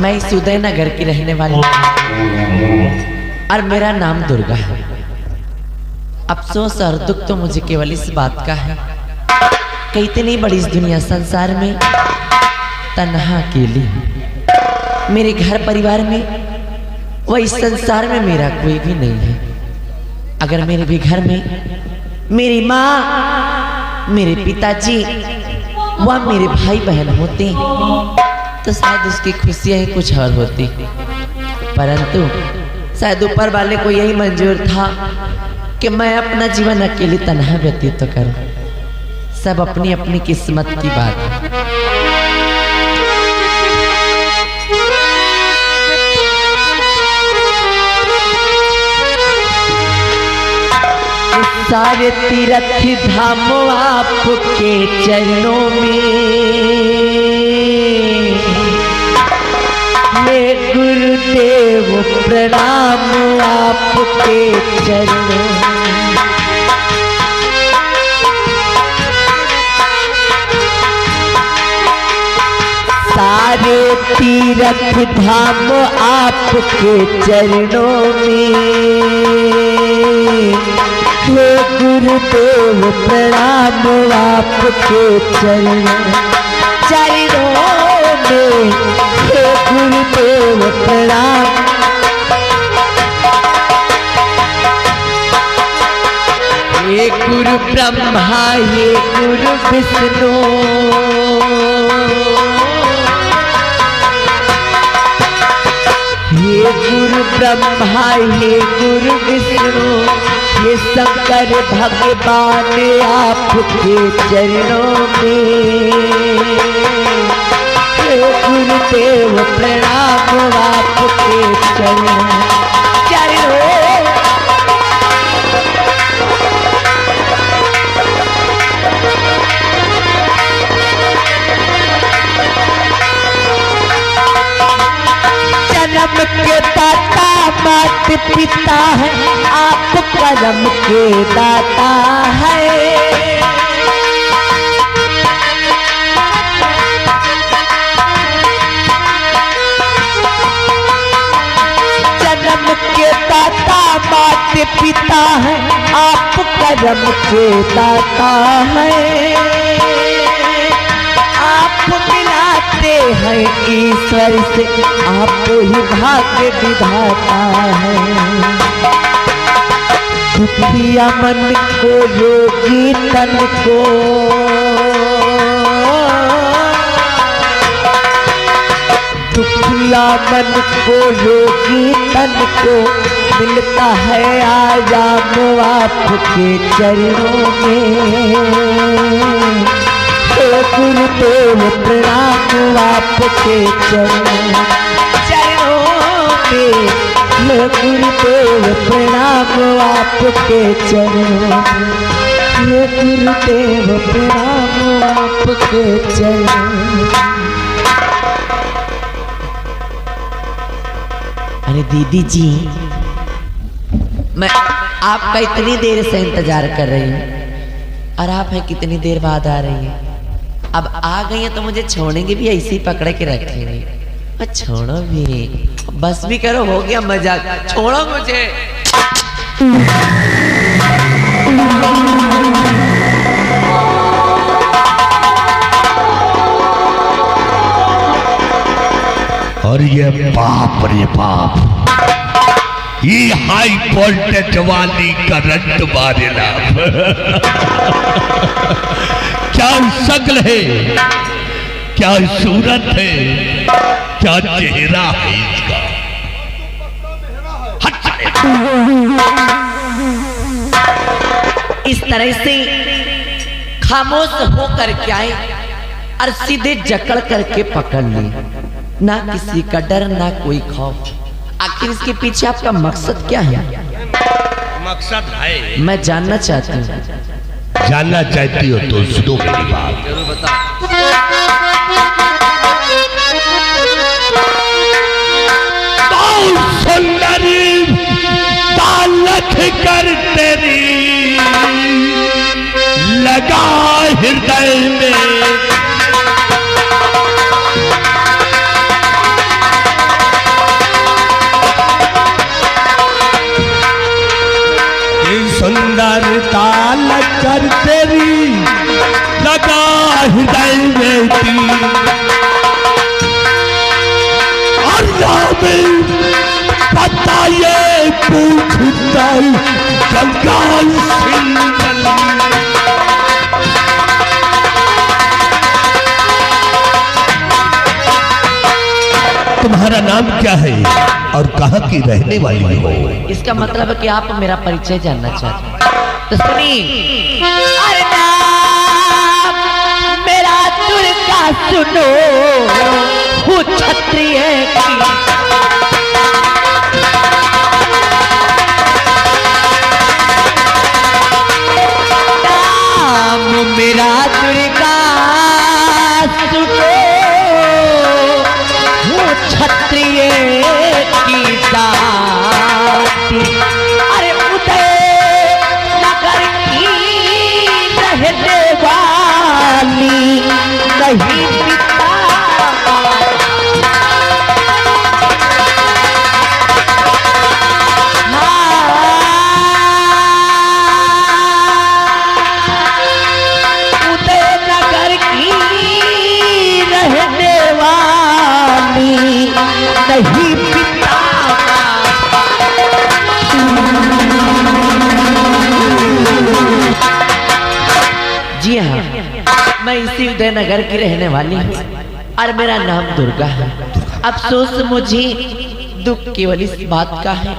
मैं इस उदय नगर की रहने वाली और मेरा नाम दुर्गा है। अफसोस और दुख तो मुझे केवल इस बात का है कि इतनी बड़ी इस दुनिया संसार में तन्हा अकेली हूं। मेरे घर परिवार में व इस संसार में मेरा कोई भी नहीं है। अगर मेरे भी घर में मेरी माँ, मेरे पिताजी व मेरे भाई बहन होते तो शायद उसकी खुशियां ही कुछ और होती, परंतु शायद ऊपर वाले को यही मंजूर था कि मैं अपना जीवन अकेले तन्हा व्यतीत तो करूं। सब अपनी अपनी किस्मत की बात है। सारे तीर्थ धाम आपके चरणों में, ये गुरुदेव प्रणाम आपके चरणों में। सारे तीर्थ धाम आपके चरणों में, हे गुरुदेव प्रणाम आपके चरणों में, हे गुरुदेव प्रणाम। हे गुरु ब्रह्मा, हे गुरु विष्णु, हे गुरु ब्रह्मा, हे गुरु विष्णु, ये शंकर भगवान आपके चरणों में, हे गुरुदेव प्रणाम आपके चरणों में। जन्म के दाता मात पिता है, आप कर्म के दाता है। जन्म के दाता मात पिता है, आप कर्म के दाता है। आप मिलाते हैं ईश्वर से, आप ही भाग्य विधाता है। दुखिया मन को रोगी तन को, दुखिया मन को रोगी तन को मिलता है आराम आपके चरणों में। गुरुदेव प्रणाम आपके चरणों में, गुरुदेव प्रणाम आपके चरणों में, गुरुदेव प्रणाम आपके चरणों में। अरे दीदी जी, मैं आपका इतनी देर से इंतजार कर रही हूँ और आप है कितनी देर बाद आ रही है। अब आ गई है तो मुझे छोड़ेंगे भी ऐसे ही पकड़ के रखेंगे। छोड़ो भी, बस भी करो, हो गया मजाक, छोड़ो मुझे। और ये बाप रे बाप, ये हाई वोल्टेज वाली करंट मारेला। क्या शक्ल है, क्या सूरत है, क्या चेहरा है इसका। इस तरह से खामोश होकर के आए और सीधे जकड़ करके पकड़ ली। ना किसी का डर, ना कोई खौफ। आखिर इसके पीछे आपका मकसद क्या है? मकसद है, मैं जानना चाहती हूँ। जानना चाहती हो तो सुनो मेरी बात। जरूर बताओ। सुंदरी बालक कर तेरी लगा हृदय में, सुंदरता लग तेरी लगा हृदय में तीर और नाम पता ये पूछता जंगाल सिंगल तुम्हारा नाम क्या है और कहाँ की रहने वाली हो? इसका मतलब है कि आप मेरा परिचय जानना चाहते हैं तो सुनिए। अरे नाम मेरा दुर्गा सुनो, हूँ क्षत्रिय की। नाम मेरा दुर्गा सुनो, क्षत्रिय की जाति। अरे उदय नगर की रहने वाली नहीं पिता। उदय नगर की रहने वाली नहीं पिता। जी हाँ, मैं इसी उदयनगर की रहने वाली हूँ और मेरा नाम दुर्गा है। अफसोस मुझे दुख केवल इस बात का है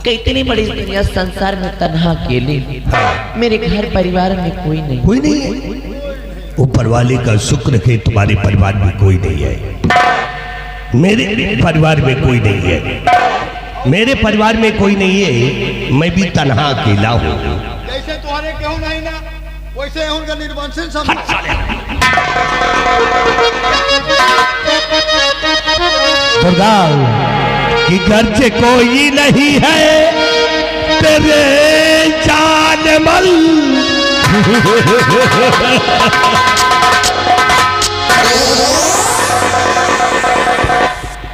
कि इतनी बड़ी दुनिया संसार में तन्हा अकेले, मेरे घर परिवार में कोई नहीं है। ऊपर वाले का शुक्र है तुम्हारे परिवार में कोई नहीं है। मेरे परिवार में कोई नहीं है। मेरे परिवार में कोई नहीं है। मैं भी तन्हा अकेला हूँ। जैसे तुम्हारे क्यों नहीं ना वैसे उनका निर्वंशन सब। दुर्गा कि घर से कोई नहीं है तेरे जानमल।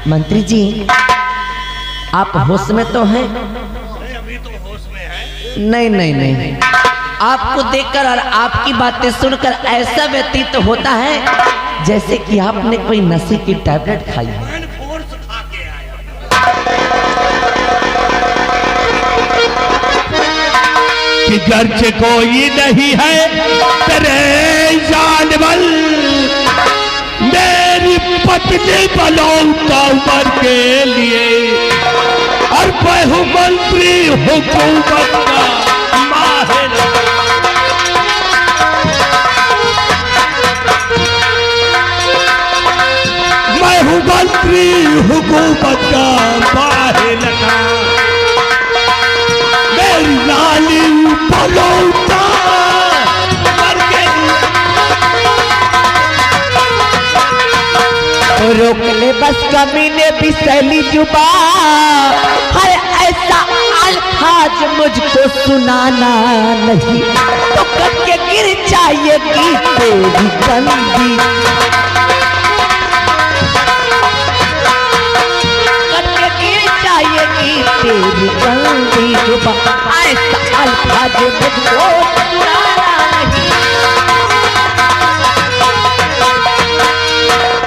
मंत्री जी आप होश में तो हैं? अभी तो होश में है। नहीं नहीं नहीं, आपको देखकर और आपकी बातें सुनकर ऐसा व्यतीत होता है जैसे कि आपने कोई नशे की टैबलेट खाई है। कि घर से कोई नहीं है तेरे जानवर। मेरी पत्नी बलौता उम्र के लिए और बहु मंत्री हुकूमत का माहिर। मैं हूँ मंत्री हुकूमत का माहिर लगा। मेरी लाली बलौता रोक ले बस कमीने भी सैली जुबा, हर ऐसा अल्फाज मुझको सुनाना नहीं तो करके गिर जाएगी तेरी गंदी। करके गिर जाएगी तेरी गंदी जुबा, ऐसा अल्फाज मुझको सुनाना नहीं।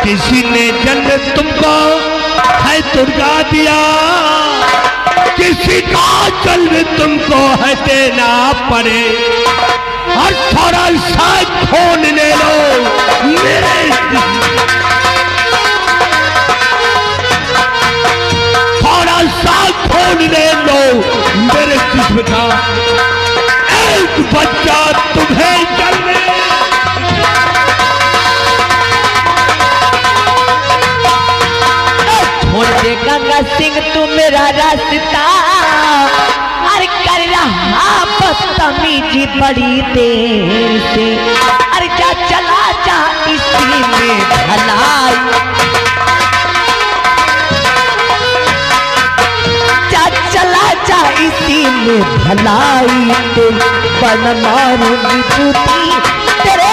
किसी ने जन्म तुमको है दुर्गा दिया, किसी का जन्म तुमको है देना पड़े। और थोड़ा सा खून ले लो मेरे, थोड़ा सा खून ले लो मेरे जिस्म का। एक बच्चा तुम्हें जन्मे गंगा सिंह तू मेरा रास्ता अरे कर रहा बदतमीजी बड़ी देर से। अरे जा चला जा इसी में भलाई, जा चला जा इसी में भलाई। तो बन मारूंगी जूती तेरे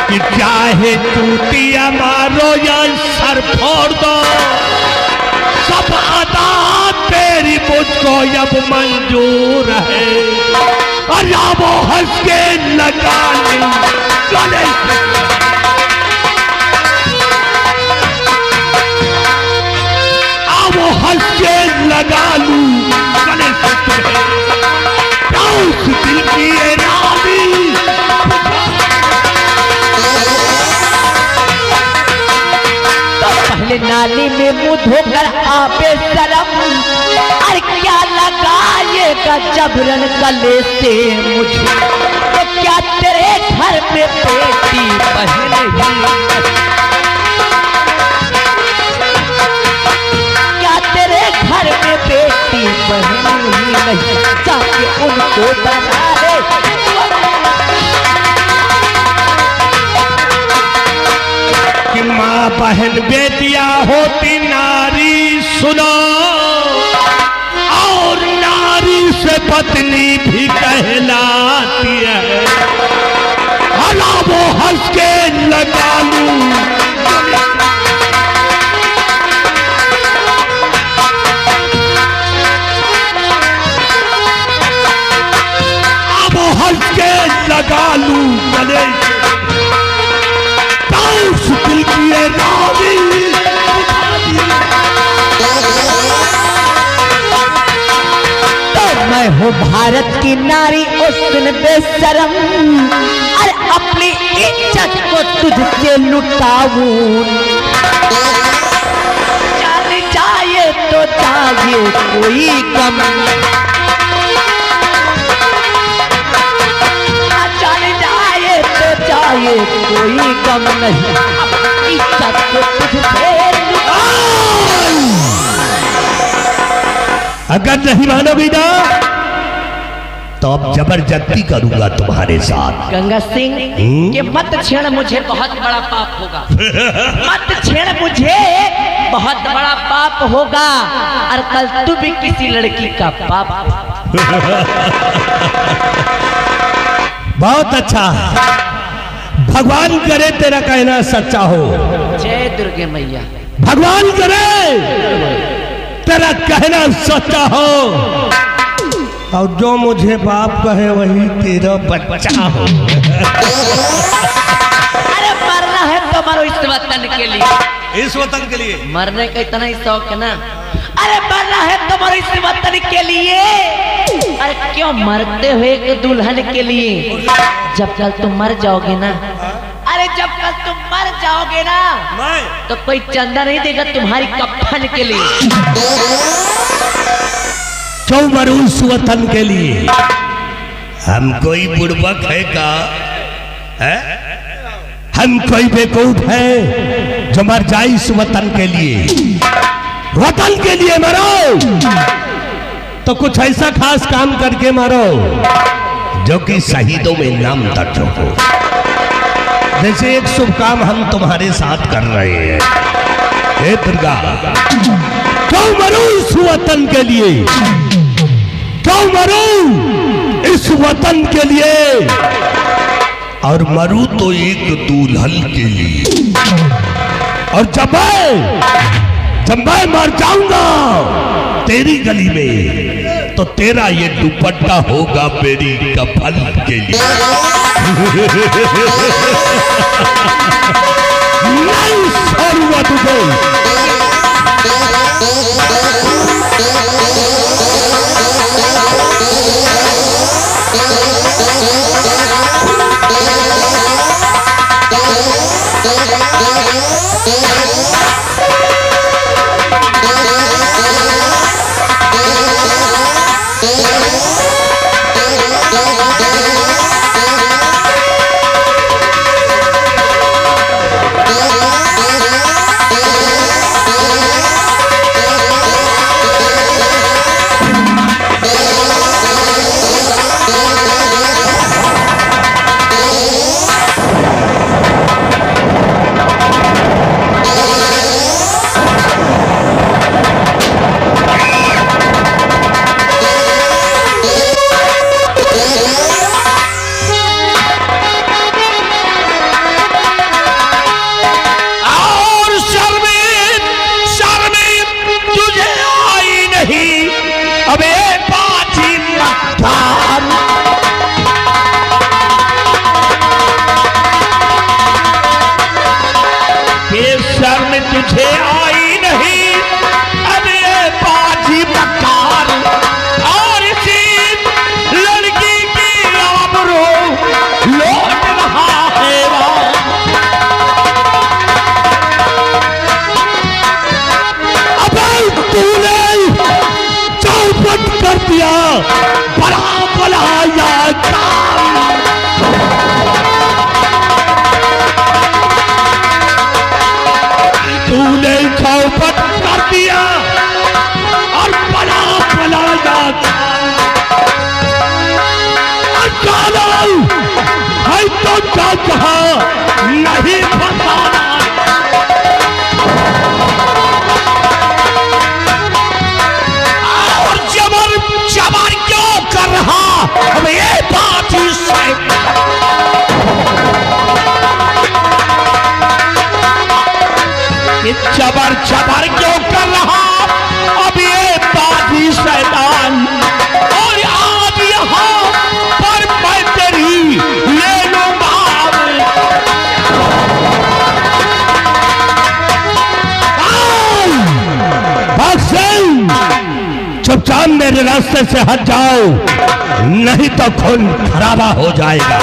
कि चाहे टूटिया मारो या सर फोड़ दो, सब अदा अब मंजूर है। और वो हंस के लगा लूं गले से, वो हंस के लगा लूं गले से तुम्हें, उस दिल की रानी। तो पहले नाली में मुंह धोकर आपे शर्म, अरे क्या लगाएगा जबरन गले से मुझे, तो क्या तेरे घर में बेटी बहन ही, क्या तेरे घर में बेटी बहन ही नहीं, जाके उनको बना ले। कि माँ बहन बेटियां होती नारी सुनो, और नारी से पत्नी भी कहलाती है। हला वो हंस के लगा लूं, वो हंस के लगा लूं गले से, उस दिल की रानी। तो मैं हूँ भारत की नारी उसन बेशरम, अरे अपनी इज्जत को तुझसे लुटाऊं, जान जाए तो जाए कोई गम, जाए कोई गम नहीं, इज्जत को तुझसे अगर नहीं मानोगी ना तो अब जबरदस्ती करूंगा तुम्हारे साथ। गंगा सिंह कि मत छेड़, मुझे बहुत बड़ा पाप होगा। मत छेड़, मुझे बहुत बड़ा पाप होगा, और कल तू भी किसी लड़की का पाप। बहुत अच्छा, भगवान करे तेरा कहना सच्चा हो। जय दुर्गे मैया। भगवान करे तेरा कहना सच्चा हो, और जो मुझे बाप कहे वही तेरा बच्चा हो। अरे मरना है तो मरो इस वतन के लिए, इस वतन के लिए मरने का इतना ही शौक है ना। अरे मरना है तो मरो इस वतन के लिए, अरे क्यों मरते हुए एक दुल्हन के लिए। जब कल तुम मर जाओगे ना, अरे जब कल तुम मर जाओगे ना, तो कोई चंदा नहीं देगा तुम्हारी कफन के लिए। क्यों मरूं इस वतन के लिए? हम कोई बुड़बक है का है? हम कोई बेवकूफ है जो मर जाए इस वतन के लिए? वतन के लिए मरो तो कुछ ऐसा खास काम करके मरो जो कि शहीदों में नाम दर्ज हो। जैसे एक शुभ काम हम तुम्हारे साथ कर रहे हैं। हे दुर्गा, क्यों मरूं इस वतन के लिए? क्यों मरूं इस वतन के लिए? और मरूं तो एक दुल्हन के लिए। और जब मैं मर जाऊंगा तेरी गली में, तो तेरा ये दुपट्टा होगा मेरी कफन के लिए। नहीं छोड़ूंगा तुझे। बड़ा बुलाया काम। तूने चौपट कर दिया और बड़ा बुलाया काम। है तो क्या कहा नहीं बताना। और जबर जबर क्यों कर रहा अब ये बात ही सही। जबर जबर क्यों कर रहा अब ये बात ही शैतान। और आज यहाँ पर मैं तेरी ले लूंगा। चुपचाप मेरे रास्ते से हट जाओ नहीं तो खून खराबा हो जाएगा।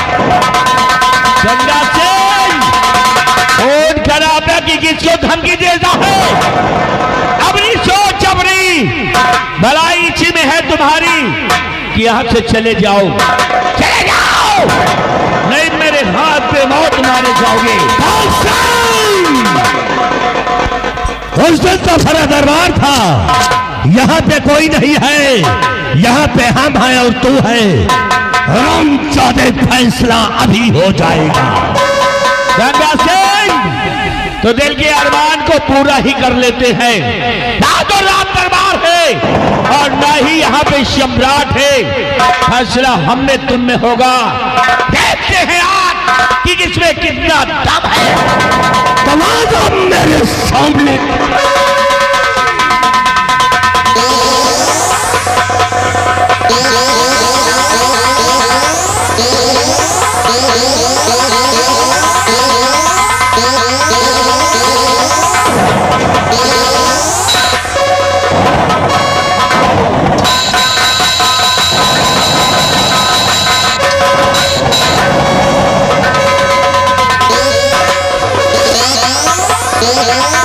गंगा सिंह खून खराबा की किसको धमकी देता है? अपनी सोच अपनी भलाई इसी में है तुम्हारी कि यहां से चले जाओ, चले जाओ, नहीं मेरे हाथ पे मौत मारे जाओगे। उस दिन तो सारा दरबार था, यहाँ पे कोई नहीं है, यहाँ पे हम हैं और तू है। रामजादे फैसला अभी हो जाएगा। गंगा सिंह तो दिल के अरमान को पूरा ही कर लेते हैं। रातों रात दरबार है और ना ही यहाँ पे सम्राट है। फैसला हमने तुम में होगा। देखते हैं आज कि किसमें कितना दम है। तमाम मेरे सामने Yeah.